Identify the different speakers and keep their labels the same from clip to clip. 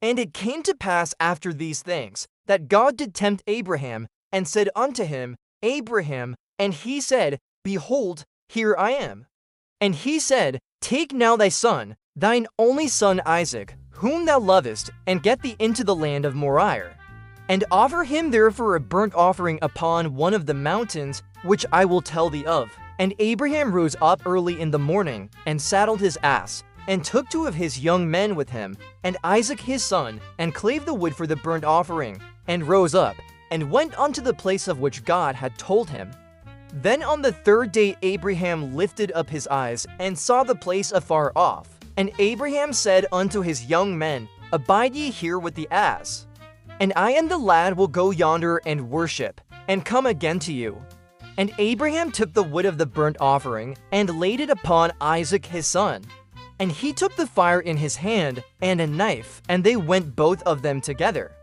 Speaker 1: And it came to pass after these things, that God did tempt Abraham, and said unto him, Abraham, and he said, Behold, here I am. And he said, Take now thy son, thine only son Isaac, whom thou lovest, and get thee into the land of Moriah, and offer him there for a burnt offering upon one of the mountains, which I will tell thee of. And Abraham rose up early in the morning, and saddled his ass, and took 2 of his young men with him, and Isaac his son, and clave the wood for the burnt offering, and rose up, and went unto the place of which God had told him. Then on the 3rd day Abraham lifted up his eyes, and saw the place afar off. And Abraham said unto his young men, Abide ye here with the ass, and I and the lad will go yonder and worship, and come again to you. And Abraham took the wood of the burnt offering, and laid it upon Isaac his son. And he took the fire in his hand, and a knife, and they went both of them together.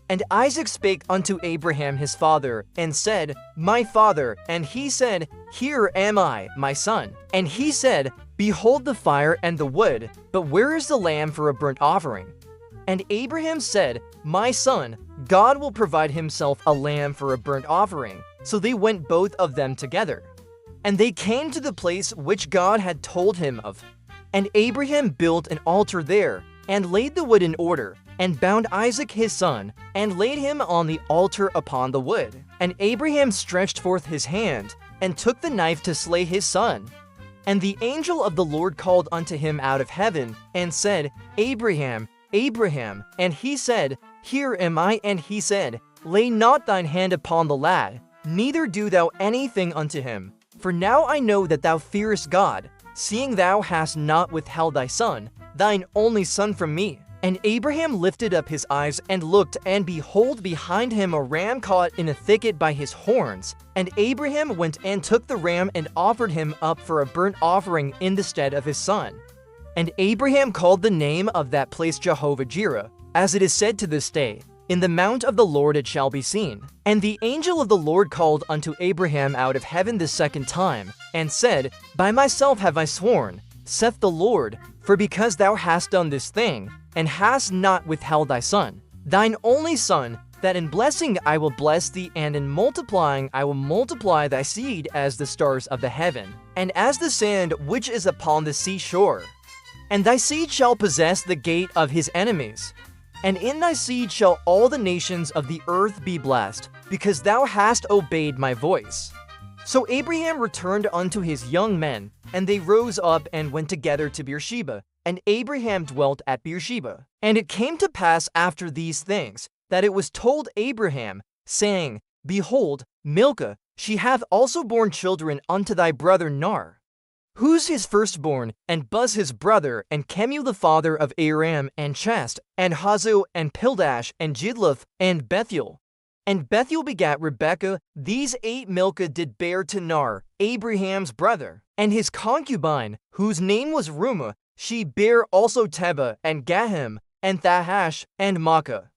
Speaker 1: And Isaac spake unto Abraham his father, and said, My father. And he said, Here am I, my son. And he said, Behold the fire and the wood, but where is the lamb for a burnt offering? And Abraham said, My son, God will provide himself a lamb for a burnt offering. So they went both of them together. And they came to the place which God had told him of. And Abraham built an altar there, and laid the wood in order, and bound Isaac his son, and laid him on the altar upon the wood. And Abraham stretched forth his hand, and took the knife to slay his son. And the angel of the Lord called unto him out of heaven, and said, Abraham, Abraham. And he said, Here am I. And he said, Lay not thine hand upon the lad, neither do thou anything unto him. For now I know that thou fearest God, seeing thou hast not withheld thy son, thine only son, from me. And Abraham lifted up his eyes and looked, and behold, behind him a ram caught in a thicket by his horns. And Abraham went and took the ram and offered him up for a burnt offering in the stead of his son. And Abraham called the name of that place Jehovah-Jireh, as it is said to this day, In the mount of the Lord it shall be seen. And the angel of the Lord called unto Abraham out of heaven the 2nd time, and said, By myself have I sworn, saith the Lord, for because thou hast done this thing, and hast not withheld thy son, thine only son, that in blessing I will bless thee, and in multiplying I will multiply thy seed as the stars of the heaven, and as the sand which is upon the seashore. And thy seed shall possess the gate of his enemies. And in thy seed shall all the nations of the earth be blessed, because thou hast obeyed my voice. So Abraham returned unto his young men, and they rose up and went together to Beersheba, and Abraham dwelt at Beersheba. And it came to pass after these things, that it was told Abraham, saying, Behold, Milcah, she hath also borne children unto thy brother Nahor, who's his firstborn, and Buz his brother, and Kemuel the father of Aram, and Chest, and Hazo, and Pildash, and Jidlaph, and Bethuel. And Bethuel begat Rebekah. These 8 Milcah did bear to Nahor, Abraham's brother. And his concubine, whose name was Reumah, she bare also Tebah, and Gaham, and Thahash, and Maachah.